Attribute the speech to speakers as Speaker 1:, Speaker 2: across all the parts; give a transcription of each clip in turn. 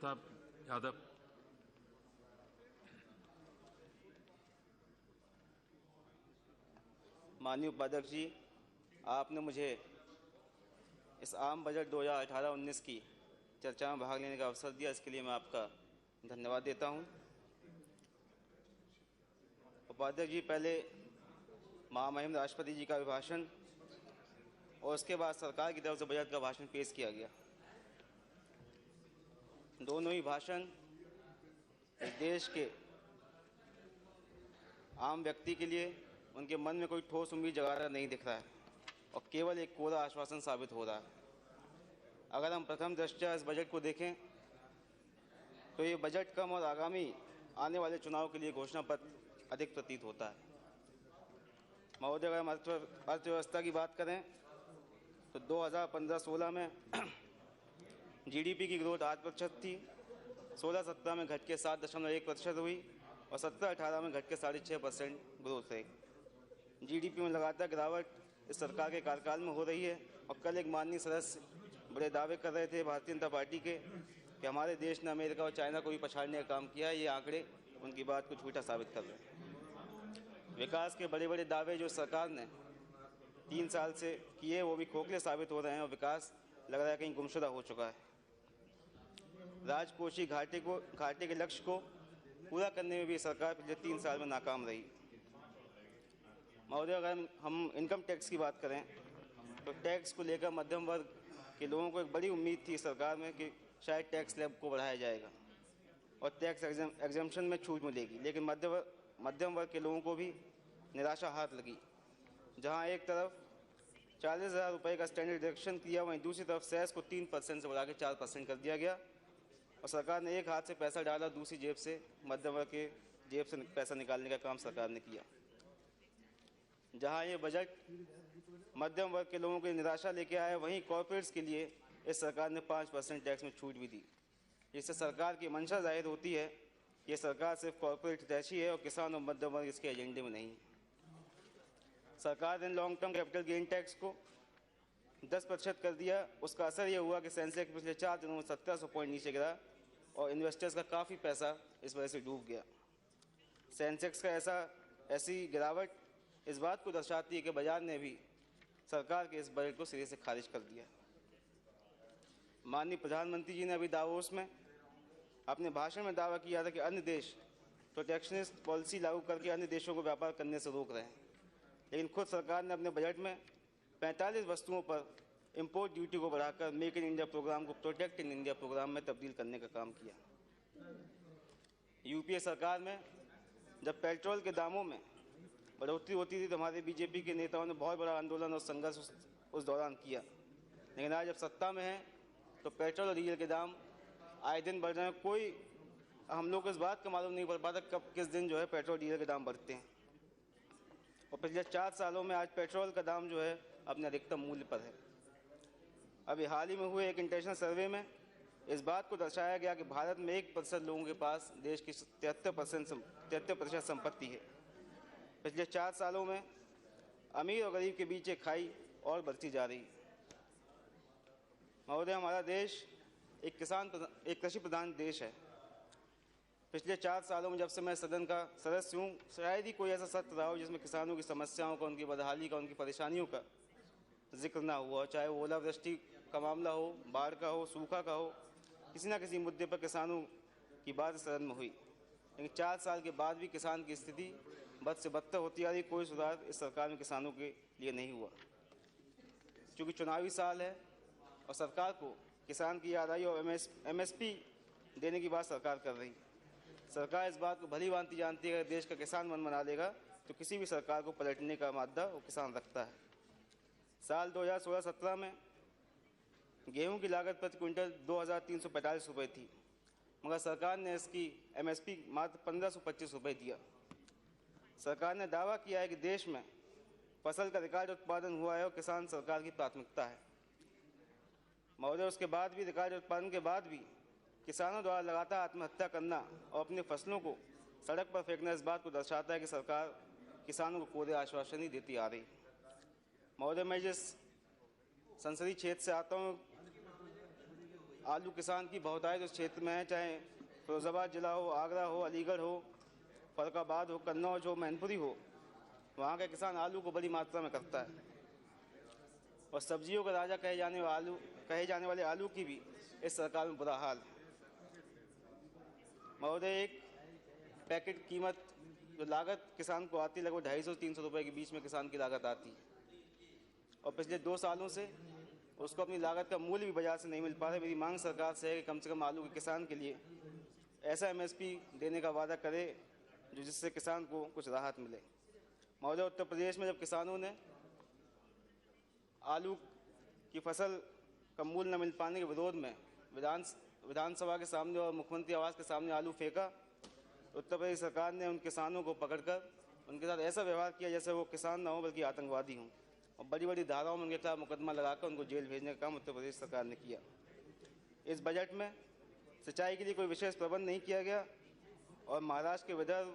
Speaker 1: प्रताप यादव।
Speaker 2: माननीय उपाध्यक्ष जी, आपने मुझे इस आम बजट 2018-19 की चर्चा में भाग लेने का अवसर दिया, इसके लिए मैं आपका धन्यवाद देता हूं। उपाध्यक्ष जी, पहले महामहिम राष्ट्रपति जी का अभिभाषण और उसके बाद सरकार की तरफ से बजट का भाषण पेश किया गया। दोनों ही भाषण इस देश के आम व्यक्ति के लिए उनके मन में कोई ठोस उम्मीद जगा रहा नहीं दिख रहा है और केवल एक कोरा आश्वासन साबित हो रहा है। अगर हम प्रथम दृष्टया इस बजट को देखें तो ये बजट कम और आगामी आने वाले चुनाव के लिए घोषणा पत्र अधिक प्रतीत होता है। महोदय, अगर हम अर्थव्यवस्था की बात करें तो 2015-16 में जीडीपी की ग्रोथ 8% थी, 16-17 में घट के 7.1% हुई और 17-18 में घट के 6.5% ग्रोथ रही। जीडीपी में लगातार गिरावट इस सरकार के कार्यकाल में हो रही है और कल एक माननीय सदस्य बड़े दावे कर रहे थे भारतीय जनता पार्टी के कि हमारे देश ने अमेरिका और चाइना को भी पछाड़ने का काम किया है। ये आंकड़े उनकी बात को झूठा साबित कर रहे हैं। विकास के बड़े बड़े दावे जो सरकार ने 3 साल से किए वो भी खोखले साबित हो रहे हैं और विकास लग रहा है कहीं गुमशुदा हो चुका है। राजकोषीय घाटे के लक्ष्य को पूरा करने में भी सरकार पिछले 3 साल में नाकाम रही। महोदय, अगर हम इनकम टैक्स की बात करें तो टैक्स को लेकर मध्यम वर्ग के लोगों को एक बड़ी उम्मीद थी सरकार में कि शायद टैक्स स्लैब को बढ़ाया जाएगा और टैक्स एग्जम्पशन में छूट मिलेगी, लेकिन मध्यम वर्ग के लोगों को भी निराशा हाथ लगी। जहां एक तरफ 40,000 रुपये का स्टैंडर्ड डिडक्शन किया, वहीं दूसरी तरफ सेस को 3% से बढ़ा के 4% कर दिया गया और सरकार ने एक हाथ से पैसा डाला, दूसरी जेब से मध्यम वर्ग के जेब से पैसा निकालने का काम सरकार ने किया। जहां ये बजट मध्यम वर्ग के लोगों की निराशा लेके आया, वहीं कॉर्पोरेट्स के लिए इस सरकार ने 5% टैक्स में छूट भी दी। इससे सरकार की मंशा जाहिर होती है कि ये सरकार सिर्फ कॉर्पोरेट हितैषी है और किसान और मध्यम वर्ग इसके एजेंडे में नहीं। सरकार ने long term capital gain tax को 10% कर दिया। उसका असर यह हुआ कि सेंसेक्स पिछले 4 दिनों में 1700 पॉइंट नीचे गिरा और इन्वेस्टर्स का काफ़ी पैसा इस वजह से डूब गया। सेंसेक्स का ऐसी गिरावट इस बात को दर्शाती है कि बाजार ने भी सरकार के इस बजट को सिरे से खारिज कर दिया। माननीय प्रधानमंत्री जी ने अभी दावोस में अपने भाषण में दावा किया था कि अन्य देश प्रोटेक्शनिस्ट पॉलिसी लागू करके अन्य देशों को व्यापार करने से रोक रहे हैं, लेकिन खुद सरकार ने अपने बजट में 45 वस्तुओं पर इंपोर्ट ड्यूटी को बढ़ाकर मेक इन इंडिया प्रोग्राम को प्रोटेक्ट इन इंडिया प्रोग्राम में तब्दील करने का काम किया। यूपीए सरकार में जब पेट्रोल के दामों में बढ़ोतरी होती थी तो हमारे बीजेपी के नेताओं ने बहुत बड़ा आंदोलन और संघर्ष उस दौरान किया, लेकिन आज जब सत्ता में है तो पेट्रोल और डीजल के दाम आए दिन बढ़ रहे हैं। कोई हम लोग को इस बात का मालूम नहीं पड़ पाता कब किस दिन जो है पेट्रोल डीजल के दाम बढ़ते हैं और पिछले 4 सालों में आज पेट्रोल का दाम जो है अपने अधिकतम मूल्य पर है। अभी हाल ही में हुए एक इंटरनेशनल सर्वे में इस बात को दर्शाया गया कि भारत में 1% लोगों के पास देश की 73% संपत्ति है। पिछले 4 सालों में अमीर और गरीब के बीच एक खाई और बढ़ती जा रही है। महोदय, हमारा देश एक कृषि प्रधान देश है। पिछले 4 सालों में जब से मैं सदन का सदस्य हूँ, शायद ही कोई ऐसा सत्र रहा हो जिसमें किसानों की समस्याओं का, उनकी बदहाली का, उनकी परेशानियों का जिक्र ना हुआ। चाहे वो ओलावृष्टि का मामला हो, बाढ़ का हो, सूखा का हो, किसी न किसी मुद्दे पर किसानों की बात सदन में हुई। लेकिन 4 साल के बाद भी किसान की स्थिति बद से बदतर होती आ रही। कोई सुधार इस सरकार में किसानों के लिए नहीं हुआ। चूँकि चुनावी साल है और सरकार को किसान की याद आई और एमएसपी देने की बात सरकार कर रही। सरकार इस बात को भली भांति जानती है कि देश का किसान मन बना लेगा तो किसी भी सरकार को पलटने का मादा वो किसान रखता है। साल 2016-17 में गेहूं की लागत प्रति क्विंटल 2,345 रुपये थी, मगर सरकार ने इसकी एमएसपी मात्र 1,525 रुपये दिया। सरकार ने दावा किया है कि देश में फसल का रिकॉर्ड उत्पादन हुआ है और किसान सरकार की प्राथमिकता है। महोदय, उसके बाद भी रिकॉर्ड उत्पादन के बाद भी किसानों द्वारा लगातार आत्महत्या करना और अपनी फसलों को सड़क पर फेंकना इस बात को दर्शाता है कि सरकार किसानों को कोरे आश्वासन ही देती आ रही। महोदय, मैं जिस संसदीय क्षेत्र से आता हूँ आलू किसान की बहुतायत उस क्षेत्र में है, चाहे फिरोजाबाद जिला हो, आगरा हो, अलीगढ़ हो, फर्रुखाबाद हो, कन्नौज हो, मैनपुरी हो, वहाँ का किसान आलू को बड़ी मात्रा में करता है। और सब्जियों का राजा कहे जाने वाले आलू की भी इस सरकार में बुरा हाल है। महोदय, एक पैकेट कीमत जो लागत किसान को आती है लगभग 250-300 रुपये के बीच में किसान की लागत आती है, और पिछले 2 सालों से उसको अपनी लागत का मूल्य भी बाजार से नहीं मिल पा रहा है। मेरी मांग सरकार से है कि कम से कम आलू के किसान के लिए ऐसा MSP देने का वादा करे जो जिससे किसान को कुछ राहत मिले। महोदय, उत्तर प्रदेश में जब किसानों ने आलू की फसल का मूल्य न मिल पाने के विरोध में विधानसभा के सामने और मुख्यमंत्री आवास के सामने आलू फेंका, उत्तर प्रदेश सरकार ने उन किसानों को पकड़कर उनके साथ ऐसा व्यवहार किया जैसे वो किसान ना हो बल्कि आतंकवादी हों, और बड़ी बड़ी धाराओं में उनके खिलाफ मुकदमा लगाकर उनको जेल भेजने का काम उत्तर प्रदेश सरकार ने किया। इस बजट में सिंचाई के लिए कोई विशेष प्रबंध नहीं किया गया, और महाराष्ट्र के विदर्भ,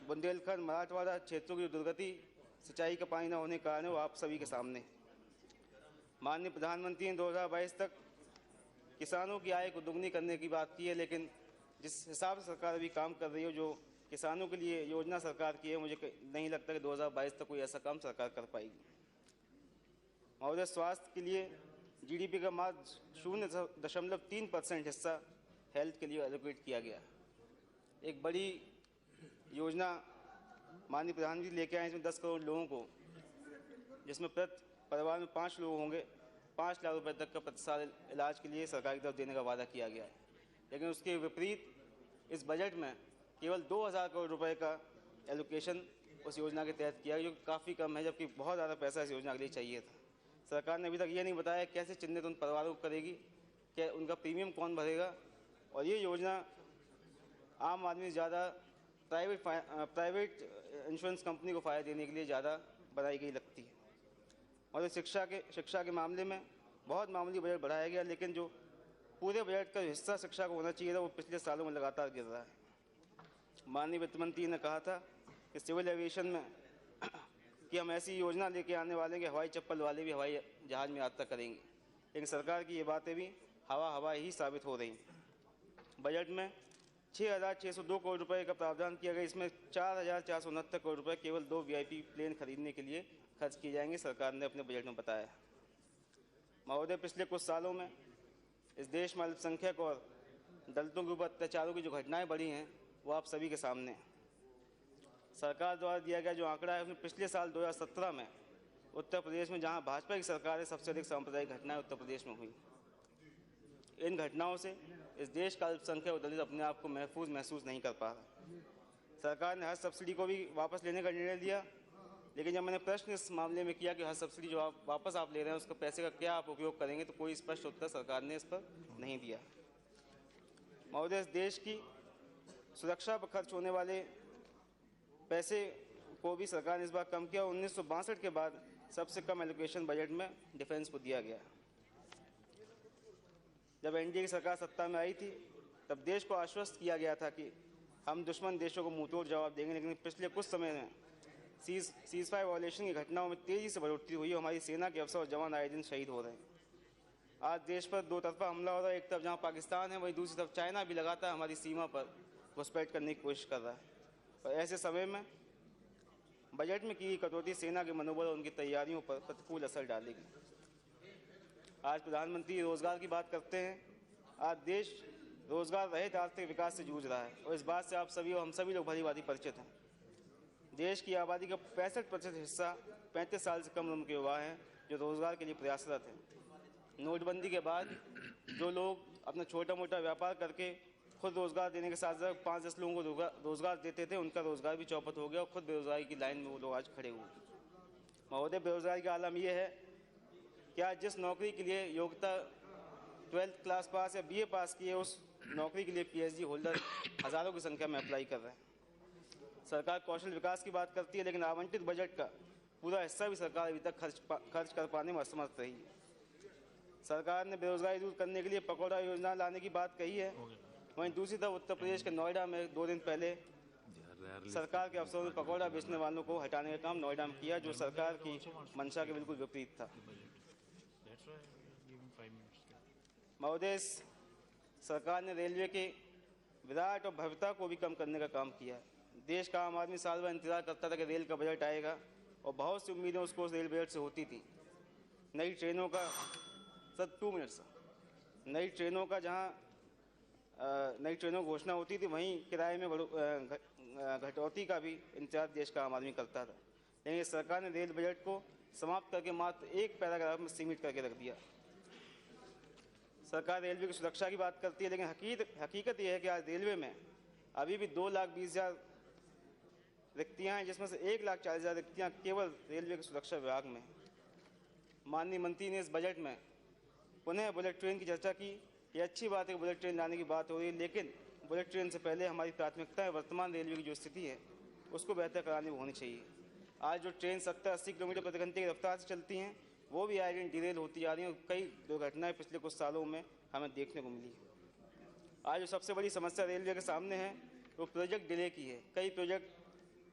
Speaker 2: बुंदेलखंड, मराठवाड़ा क्षेत्रों की दुर्गति सिंचाई का पानी न होने के कारण वो आप सभी के सामने। माननीय प्रधानमंत्री ने 2022 तक किसानों की आय को दुगनी करने की बात की है, लेकिन जिस हिसाब से सरकार अभी काम कर रही है, जो किसानों के लिए योजना सरकार की है, मुझे नहीं लगता कि 2022 तक कोई ऐसा काम सरकार कर पाएगी। महोदय, स्वास्थ्य के लिए GDP का मात्र 0.3% हिस्सा हेल्थ के लिए एलोकेट किया गया। एक बड़ी योजना माननीय प्रधानमंत्री लेके आए, इसमें 10 करोड़ लोगों को, जिसमें प्रति परिवार में 5 लोग होंगे, 5 लाख रुपए तक का प्रति साल इलाज के लिए सरकार की तरफ देने का वादा किया गया है। लेकिन उसके विपरीत इस बजट में केवल 2000 करोड़ रुपए का एलोकेशन उस योजना के तहत किया, जो काफ़ी कम है, जबकि बहुत ज़्यादा पैसा इस योजना के लिए चाहिए था। सरकार ने अभी तक ये नहीं बताया कैसे चिन्हित उन परिवारों को करेगी, क्या उनका प्रीमियम कौन भरेगा, और ये योजना आम आदमी ज़्यादा प्राइवेट इंश्योरेंस कंपनी को फ़ायदा देने के लिए ज़्यादा बनाई गई लगती है। और शिक्षा के मामले में बहुत मामूली बजट बढ़ाया गया, लेकिन जो पूरे बजट का हिस्सा शिक्षा को होना चाहिए था वो पिछले सालों में लगातार गिर रहा है। माननीय वित्त मंत्री ने कहा था कि सिविल एविएशन में कि हम ऐसी योजना लेके आने वाले हैं कि हवाई चप्पल वाले भी हवाई जहाज़ में यात्रा करेंगे, लेकिन सरकार की ये बातें भी हवा ही साबित हो रही हैं। बजट में 6,602 करोड़ रुपए का प्रावधान किया गया, इसमें 4,469 करोड़ रुपए केवल 2 VIP प्लेन खरीदने के लिए खर्च किए जाएंगे, सरकार ने अपने बजट में बताया। महोदय, पिछले कुछ सालों में इस देश में अल्पसंख्यक और दलितों के ऊपर अत्याचारों की जो घटनाएं बढ़ी हैं वो आप सभी के सामने हैं। सरकार द्वारा दिया गया जो आंकड़ा है, उसमें पिछले साल 2017 में उत्तर प्रदेश में, जहां भाजपा की सरकार है, सबसे अधिक सांप्रदायिक घटनाएं उत्तर प्रदेश में हुई। इन घटनाओं से इस देश का अल्पसंख्यक और दलित अपने आप को महफूज महसूस नहीं कर पा रहा। सरकार ने हज सब्सिडी को भी वापस लेने का निर्णय लिया, लेकिन जब मैंने प्रश्न इस मामले में किया कि हज सब्सिडी जो वापस आप ले रहे हैं उसका पैसे का क्या आप उपयोग करेंगे, तो कोई स्पष्ट उत्तर सरकार ने इस पर नहीं दिया। महोदय, इस देश की सुरक्षा पर खर्च होने वाले पैसे को भी सरकार ने इस बार कम किया। 1962 के बाद सबसे कम एलोकेशन बजट में डिफेंस को दिया गया। जब NDA की सरकार सत्ता में आई थी तब देश को आश्वस्त किया गया था कि हम दुश्मन देशों को मुंहतोड़ जवाब देंगे, लेकिन पिछले कुछ समय में सीज फायर वायलेशन की घटनाओं में तेज़ी से बढ़ोतरी हुई है। हमारी सेना के अफसर और जवान आए दिन शहीद हो रहे हैं। आज देश पर 2 तरफा हमला हो रहा है, एक तरफ जहाँ पाकिस्तान है वहीं दूसरी तरफ चाइना भी लगातार हमारी सीमा पर घुसपैठ करने की कोशिश कर रहा है। और ऐसे समय में बजट में की गई कटौती सेना के मनोबल और उनकी तैयारियों पर प्रतिकूल असर डालेगी। आज प्रधानमंत्री रोजगार की बात करते हैं। आज देश रोजगार रहित आर्थिक विकास से जूझ रहा है, और इस बात से आप सभी और हम सभी लोग भली भांति परिचित हैं। देश की आबादी का 65% हिस्सा 35 साल से कम उम्र के युवा हैं जो रोजगार के लिए प्रयासरत हैं। नोटबंदी के बाद जो लोग अपना छोटा मोटा व्यापार करके खुद रोजगार देने के साथ साथ 5-10 लोगों को रोजगार देते थे, उनका रोजगार भी चौपट हो गया और खुद बेरोजगारी की लाइन में वो लोग आज खड़े हुए। महोदय, बेरोजगारी का आलम यह है कि आज जिस नौकरी के लिए योग्यता 12th क्लास पास या BA पास की है, उस नौकरी के लिए PhD होल्डर हज़ारों की संख्या में अप्लाई कर रहे हैं। सरकार कौशल विकास की बात करती है, लेकिन आवंटित बजट का पूरा हिस्सा भी सरकार अभी तक खर्च कर पाने में असमर्थ रही है। सरकार ने बेरोजगारी दूर करने के लिए पकौड़ा योजना लाने की बात कही है, वहीं दूसरी तरफ उत्तर प्रदेश के नोएडा में 2 दिन पहले सरकार के अफसरों ने पकौड़ा बेचने वालों को हटाने का काम नोएडा में किया, जो सरकार की मंशा के बिल्कुल विपरीत था। महोदय, सरकार ने रेलवे के विराट और भव्यता को भी कम करने का काम किया है। देश का आम आदमी साल भर इंतजार करता था कि रेल का बजट आएगा और बहुत सी उम्मीदें उसको उस रेल बजट से होती थी। नई ट्रेनों का नई ट्रेनों का नई ट्रेनों की घोषणा होती थी, वहीं किराए में घटौती का भी इंतजार देश का आम आदमी करता था। लेकिन सरकार ने रेल बजट को समाप्त करके मात्र एक पैराग्राफ में सीमित करके रख दिया। सरकार रेलवे की सुरक्षा की बात करती है, लेकिन हकीकत यह है कि आज रेलवे में अभी भी 2,20,000 रिक्तियाँ हैं, जिसमें से 1,40,000 रिक्तियाँ केवल रेलवे की सुरक्षा विभाग में। माननीय मंत्री ने इस बजट में पुनः बुलेट ट्रेन की चर्चा की। ये अच्छी बात है कि बुलेट ट्रेन लाने की बात हो रही है, लेकिन बुलेट ट्रेन से पहले हमारी प्राथमिकता है वर्तमान रेलवे की जो स्थिति है उसको बेहतर कराने में होनी चाहिए। आज जो ट्रेन 70-80 किलोमीटर प्रति घंटे की रफ्तार से चलती हैं वो भी आए दिन डिरेल होती जा रही हैं और कई दुर्घटनाएं पिछले कुछ सालों में हमें देखने को मिली है। आज जो सबसे बड़ी समस्या रेलवे के सामने है वो प्रोजेक्ट डिले की है। कई प्रोजेक्ट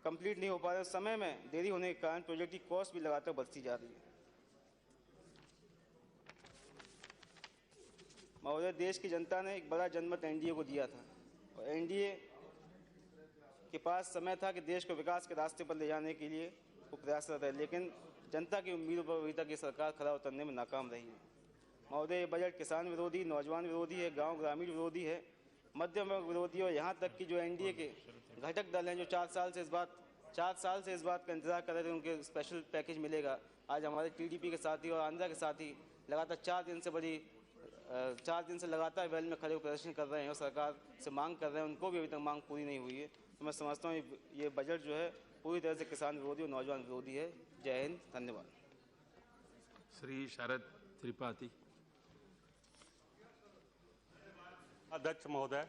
Speaker 2: कंप्लीट नहीं हो पा रहे, समय में देरी होने के कारण प्रोजेक्ट की कॉस्ट भी लगातार बढ़ती जा रही है। महोदय, देश की जनता ने एक बड़ा जनमत एनडीए को दिया था और एनडीए के पास समय था कि देश को विकास के रास्ते पर ले जाने के लिए वो प्रयासरत है, लेकिन जनता की उम्मीदों पर अभी तक ये सरकार खरा उतरने में नाकाम रही है। महोदय, ये बजट किसान विरोधी, नौजवान विरोधी है, गांव ग्रामीण विरोधी है, मध्यम वर्ग विरोधी और यहाँ तक कि जो एनडीए के घटक दल हैं जो 4 साल से इस बात का इंतजार कर रहे थे उनके स्पेशल पैकेज मिलेगा, आज हमारे टीडीपी के साथी और आंध्रा के साथी लगातार 4 दिन से लगातार वेल में खड़े प्रदर्शन कर रहे हैं और सरकार से मांग कर रहे हैं, उनको भी अभी तक मांग पूरी नहीं हुई है। तो मैं समझता हूँ ये बजट जो है पूरी तरह से किसान विरोधी और नौजवान विरोधी है। जय हिंद, धन्यवाद।
Speaker 1: श्री शरद त्रिपाठी।
Speaker 3: अध्यक्ष महोदय,